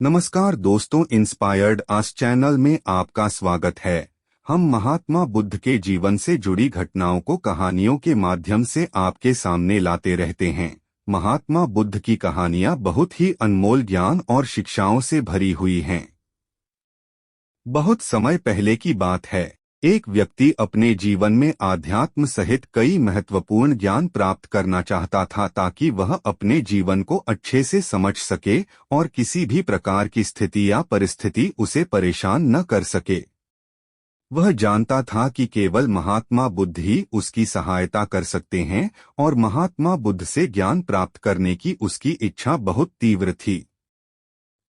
नमस्कार दोस्तों, इंस्पायर्ड आस चैनल में आपका स्वागत है। हम महात्मा बुद्ध के जीवन से जुड़ी घटनाओं को कहानियों के माध्यम से आपके सामने लाते रहते हैं। महात्मा बुद्ध की कहानियां बहुत ही अनमोल ज्ञान और शिक्षाओं से भरी हुई हैं। बहुत समय पहले की बात है। एक व्यक्ति अपने जीवन में आध्यात्म सहित कई महत्वपूर्ण ज्ञान प्राप्त करना चाहता था ताकि वह अपने जीवन को अच्छे से समझ सके और किसी भी प्रकार की स्थिति या परिस्थिति उसे परेशान न कर सके। वह जानता था कि केवल महात्मा बुद्ध ही उसकी सहायता कर सकते हैं और महात्मा बुद्ध से ज्ञान प्राप्त करने की उसकी इच्छा बहुत तीव्र थी।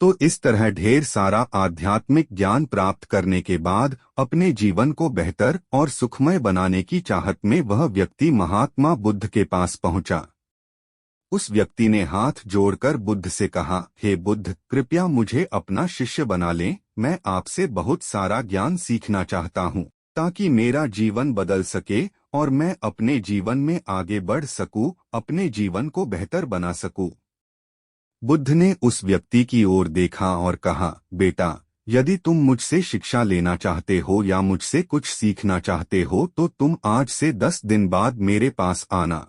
तो इस तरह ढेर सारा आध्यात्मिक ज्ञान प्राप्त करने के बाद अपने जीवन को बेहतर और सुखमय बनाने की चाहत में वह व्यक्ति महात्मा बुद्ध के पास पहुंचा। उस व्यक्ति ने हाथ जोड़कर बुद्ध से कहा, हे बुद्ध, कृपया मुझे अपना शिष्य बना लें। मैं आपसे बहुत सारा ज्ञान सीखना चाहता हूँ ताकि मेरा जीवन बदल सके और मैं अपने जीवन में आगे बढ़ सकूं, अपने जीवन को बेहतर बना सकूं। बुद्ध ने उस व्यक्ति की ओर देखा और कहा, बेटा, यदि तुम मुझसे शिक्षा लेना चाहते हो या मुझसे कुछ सीखना चाहते हो तो तुम आज से 10 दिन बाद मेरे पास आना।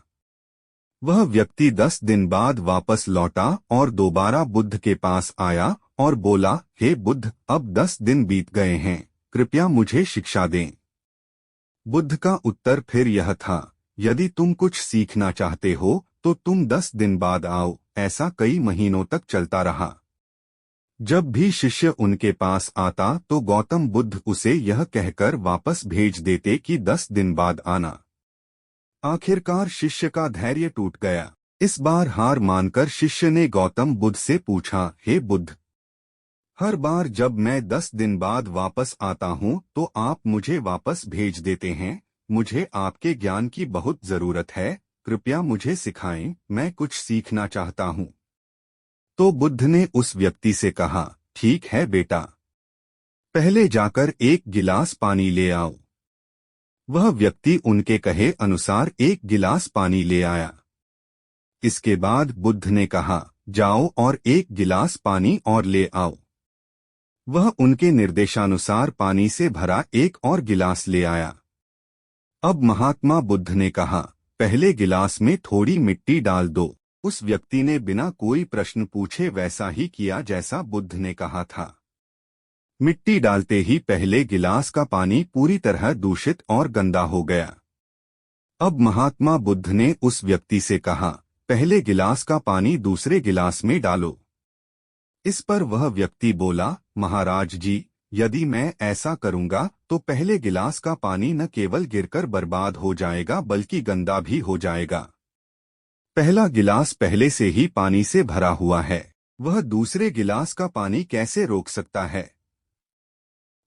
वह व्यक्ति 10 दिन बाद वापस लौटा और दोबारा बुद्ध के पास आया और बोला, हे बुद्ध, अब 10 दिन बीत गए हैं, कृपया मुझे शिक्षा दें। बुद्ध का उत्तर फिर यह था, यदि तुम कुछ सीखना चाहते हो तो तुम 10 दिन बाद आओ। ऐसा कई महीनों तक चलता रहा। जब भी शिष्य उनके पास आता तो गौतम बुद्ध उसे यह कहकर वापस भेज देते कि 10 दिन बाद आना। आखिरकार शिष्य का धैर्य टूट गया। इस बार हार मानकर शिष्य ने गौतम बुद्ध से पूछा, हे बुद्ध, हर बार जब मैं 10 दिन बाद वापस आता हूँ तो आप मुझे वापस भेज देते हैं। मुझे आपके ज्ञान की बहुत जरूरत है, कृपया मुझे सिखाएं, मैं कुछ सीखना चाहता हूँ। तो बुद्ध ने उस व्यक्ति से कहा, ठीक है बेटा, पहले जाकर एक गिलास पानी ले आओ। वह व्यक्ति उनके कहे अनुसार एक गिलास पानी ले आया। इसके बाद बुद्ध ने कहा, जाओ और एक गिलास पानी और ले आओ। वह उनके निर्देशानुसार पानी से भरा एक और गिलास ले आया। अब महात्मा बुद्ध ने कहा, पहले गिलास में थोड़ी मिट्टी डाल दो। उस व्यक्ति ने बिना कोई प्रश्न पूछे वैसा ही किया जैसा बुद्ध ने कहा था। मिट्टी डालते ही पहले गिलास का पानी पूरी तरह दूषित और गंदा हो गया। अब महात्मा बुद्ध ने उस व्यक्ति से कहा, पहले गिलास का पानी दूसरे गिलास में डालो। इस पर वह व्यक्ति बोला, महाराज जी, यदि मैं ऐसा करूंगा तो पहले गिलास का पानी न केवल गिरकर बर्बाद हो जाएगा बल्कि गंदा भी हो जाएगा। पहला गिलास पहले से ही पानी से भरा हुआ है, वह दूसरे गिलास का पानी कैसे रोक सकता है?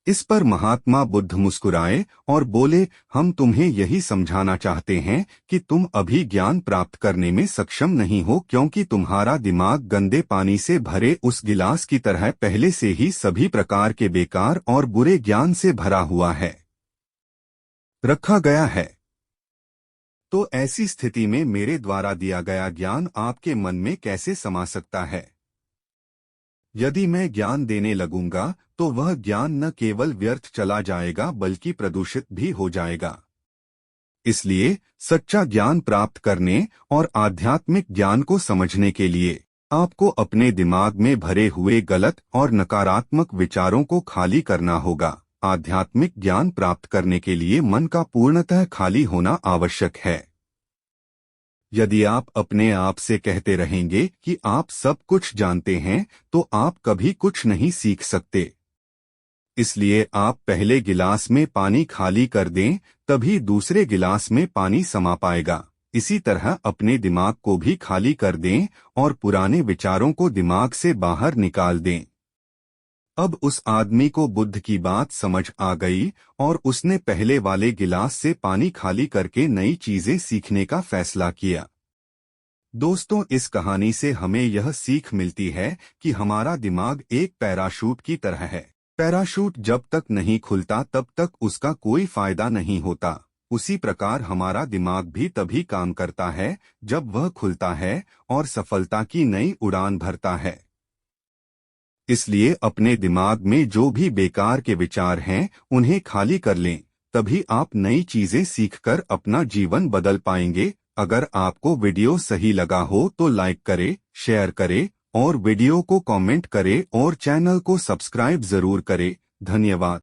इस पर महात्मा बुद्ध मुस्कुराए और बोले, हम तुम्हें यही समझाना चाहते हैं कि तुम अभी ज्ञान प्राप्त करने में सक्षम नहीं हो क्योंकि तुम्हारा दिमाग गंदे पानी से भरे उस गिलास की तरह पहले से ही सभी प्रकार के बेकार और बुरे ज्ञान से भरा हुआ है, रखा गया है। तो ऐसी स्थिति में मेरे द्वारा दिया गया ज्ञान आपके मन में कैसे समा सकता है? यदि मैं ज्ञान देने लगूंगा तो वह ज्ञान न केवल व्यर्थ चला जाएगा बल्कि प्रदूषित भी हो जाएगा। इसलिए सच्चा ज्ञान प्राप्त करने और आध्यात्मिक ज्ञान को समझने के लिए आपको अपने दिमाग में भरे हुए गलत और नकारात्मक विचारों को खाली करना होगा। आध्यात्मिक ज्ञान प्राप्त करने के लिए मन का पूर्णतः खाली होना आवश्यक है। यदि आप अपने आप से कहते रहेंगे कि आप सब कुछ जानते हैं तो आप कभी कुछ नहीं सीख सकते। इसलिए आप पहले गिलास में पानी खाली कर दें, तभी दूसरे गिलास में पानी समा पाएगा। इसी तरह अपने दिमाग को भी खाली कर दें और पुराने विचारों को दिमाग से बाहर निकाल दें। अब उस आदमी को बुद्ध की बात समझ आ गई और उसने पहले वाले गिलास से पानी खाली करके नई चीजें सीखने का फैसला किया। दोस्तों, इस कहानी से हमें यह सीख मिलती है कि हमारा दिमाग एक पैराशूट की तरह है। पैराशूट जब तक नहीं खुलता तब तक उसका कोई फायदा नहीं होता। उसी प्रकार हमारा दिमाग भी तभी काम करता है जब वह खुलता है और सफलता की नई उड़ान भरता है। इसलिए अपने दिमाग में जो भी बेकार के विचार हैं उन्हें खाली कर लें, तभी आप नई चीजें सीखकर अपना जीवन बदल पाएंगे। अगर आपको वीडियो सही लगा हो तो लाइक करें, शेयर करें और वीडियो को कमेंट करें और चैनल को सब्सक्राइब जरूर करें। धन्यवाद।